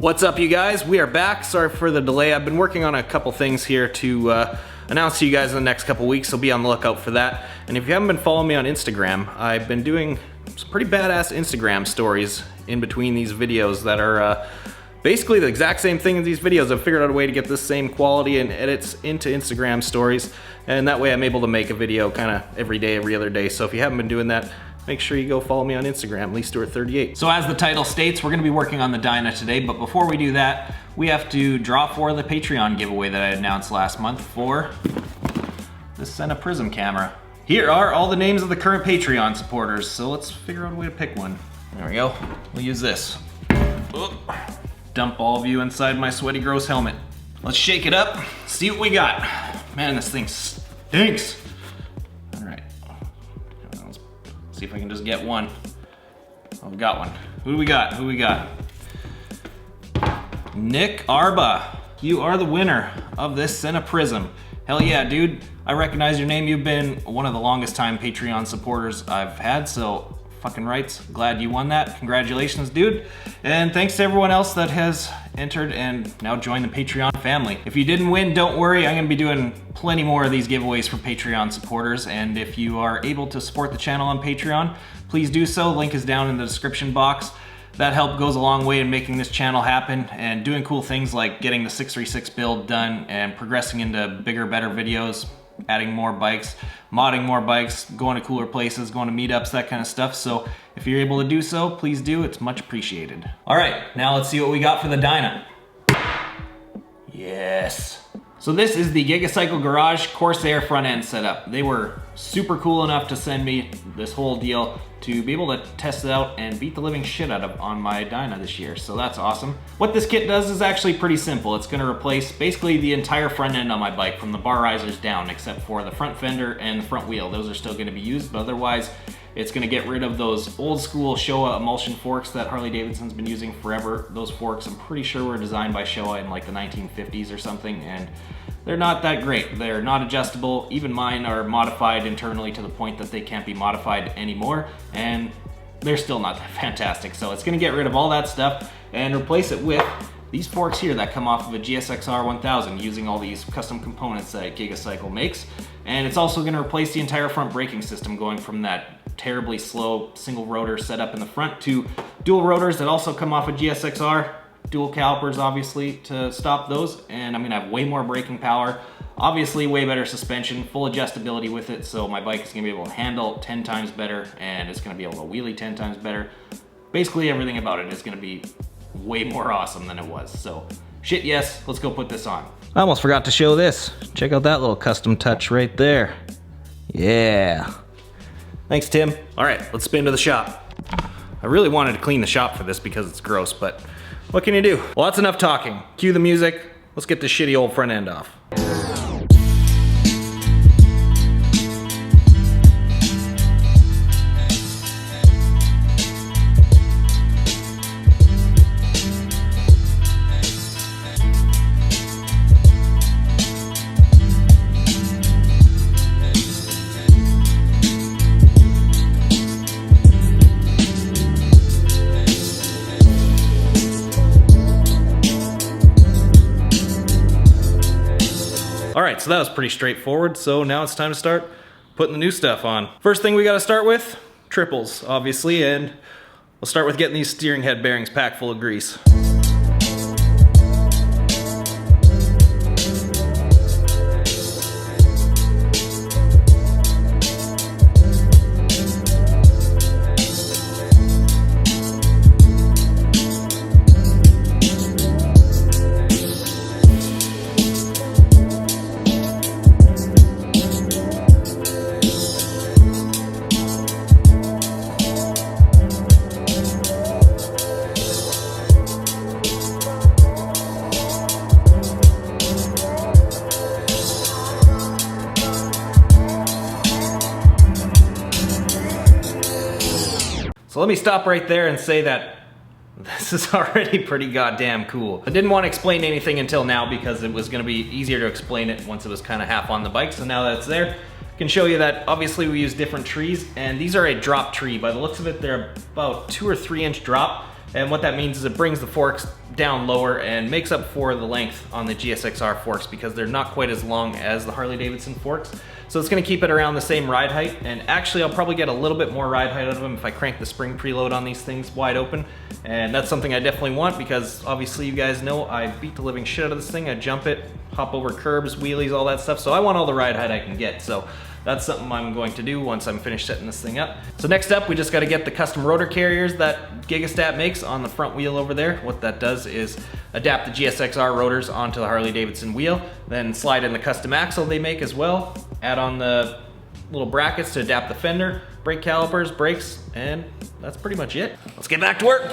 What's up, you guys? We are back. Sorry for the delay. I've been working on a couple things here to announce to you guys in the next couple weeks, so be on the lookout for that. And if you haven't been following me on Instagram, I've been doing some pretty badass Instagram stories in between these videos that are basically the exact same thing as these videos. I've figured out a way to get this same quality and edits into Instagram stories, and that way I'm able to make a video kind of every day, every other day. So if you haven't been doing that, make sure you go follow me on Instagram, Stuart38. So as the title states, we're gonna be working on the Dyna today, but before we do that, we have to draw for the Patreon giveaway that I announced last month for this Sena Prism camera. Here are all the names of the current Patreon supporters, so let's figure out a way to pick one. There we go, we'll use this. Dump all of you inside my sweaty, gross helmet. Let's shake it up, see what we got. Man, this thing stinks. See if I can just get one. Oh, we got one. Who do we got? Who do we got? Nick Arba. You are the winner of this Sena Prism. Hell yeah, dude. I recognize your name. You've been one of the longest time Patreon supporters I've had, so fucking rights. Glad you won that. Congratulations, dude. And thanks to everyone else that has entered and now joined the Patreon family. If you didn't win, don't worry. I'm gonna be doing plenty more of these giveaways for Patreon supporters, and if you are able to support the channel on Patreon, please do so. Link is down in the description box. That help goes a long way in making this channel happen and doing cool things like getting the 636 build done and progressing into bigger, better videos, adding more bikes, modding more bikes, going to cooler places, going to meetups, that kind of stuff. So if you're able to do so, please do. It's much appreciated. All right, now let's see what we got for the Dyna. Yes. So this is the Gigacycle Garage Corsair front end setup. They were super cool enough to send me this whole deal to be able to test it out and beat the living shit out of on my Dyna this year, so that's awesome. What this kit does is actually pretty simple. It's gonna replace basically the entire front end on my bike from the bar risers down, except for the front fender and the front wheel. Those are still gonna be used, but otherwise it's gonna get rid of those old school Showa emulsion forks that Harley Davidson's been using forever. Those forks, I'm pretty sure, were designed by Showa in like the 1950s or something, and they're not that great. They're not adjustable. Even mine are modified internally to the point that they can't be modified anymore, and they're still not that fantastic. So it's gonna get rid of all that stuff and replace it with these forks here that come off of a GSX-R 1000 using all these custom components that Gigacycle makes. And it's also gonna replace the entire front braking system, going from that terribly slow single rotor setup in the front to dual rotors that also come off a GSX-R. Dual calipers, obviously, to stop those, and I'm gonna have way more braking power, obviously way better suspension, full adjustability with it, so my bike is gonna be able to handle 10 times better, and it's gonna be able to wheelie 10 times better. Basically everything about it is gonna be way more awesome than it was, so shit yes, let's go put this on. I almost forgot to show this. Check out that little custom touch right there. Yeah. Thanks, Tim. All right, let's spin to the shop. I really wanted to clean the shop for this because it's gross, but what can you do? Well, that's enough talking. Cue the music. Let's get this shitty old front end off. All right, so that was pretty straightforward, so now it's time to start putting the new stuff on. First thing we gotta start with, triples, obviously, and we'll start with getting these steering head bearings packed full of grease. So let me stop right there and say that this is already pretty goddamn cool. I didn't want to explain anything until now because it was going to be easier to explain it once it was kind of half on the bike. So now that it's there, I can show you that obviously we use different trees, and these are a drop tree. By the looks of it, they're about 2 or 3 inch drop, And what that means is it brings the forks down lower and makes up for the length on the GSXR forks because they're not quite as long as the Harley Davidson forks. So it's gonna keep it around the same ride height, and actually I'll probably get a little bit more ride height out of them if I crank the spring preload on these things wide open. And that's something I definitely want because obviously you guys know I beat the living shit out of this thing. I jump it, hop over curbs, wheelies, all that stuff. So I want all the ride height I can get. So that's something I'm going to do once I'm finished setting this thing up. So next up, we just gotta get the custom rotor carriers that Gigastat makes on the front wheel over there. What that does is adapt the GSXR rotors onto the Harley Davidson wheel, then slide in the custom axle they make as well, add on the little brackets to adapt the fender, brake calipers, brakes, and that's pretty much it. Let's get back to work.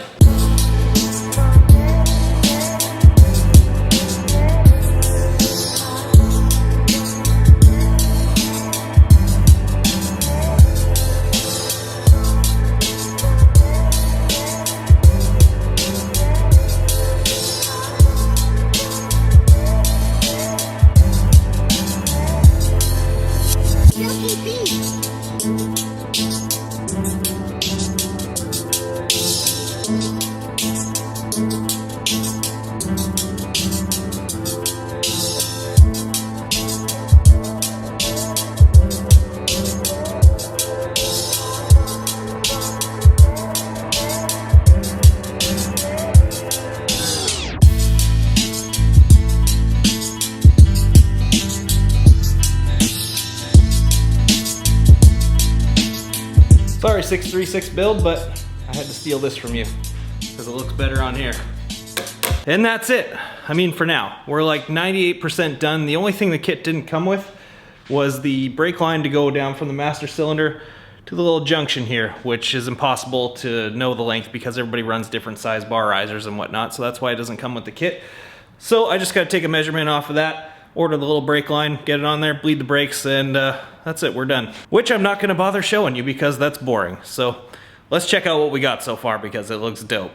Sorry 636 build, but I had to steal this from you because it looks better on here. And that's it. I mean, for now, we're like 98% done. The only thing the kit didn't come with was the brake line to go down from the master cylinder to the little junction here, which is impossible to know the length because everybody runs different size bar risers and whatnot. So that's why it doesn't come with the kit. So I just got to take a measurement off of that, order the little brake line, get it on there, bleed the brakes, and that's it, we're done. Which I'm not gonna bother showing you because that's boring. So let's check out what we got so far because it looks dope.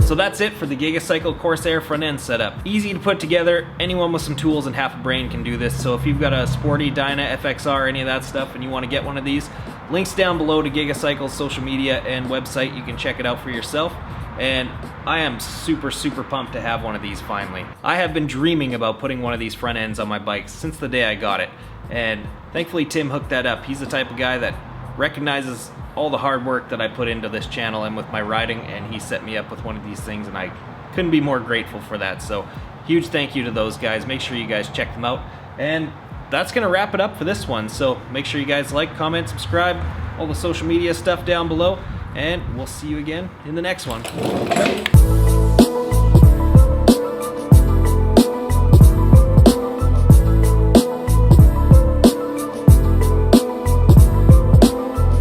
So that's it for the Gigacycle Corsair front end setup. Easy to put together, anyone with some tools and half a brain can do this. So if you've got a sporty Dyna, FXR, any of that stuff and you want to get one of these, links down below to Gigacycle's social media and website, you can check it out for yourself. And I am super pumped to have one of these finally. I have been dreaming about putting one of these front ends on my bike since the day I got it. And thankfully Tim hooked that up. He's the type of guy that recognizes all the hard work that I put into this channel and with my riding, and he set me up with one of these things, and I couldn't be more grateful for that. So huge thank you to those guys. Make sure you guys check them out. And that's gonna wrap it up for this one. So make sure you guys like, comment, subscribe, all the social media stuff down below, and we'll see you again in the next one.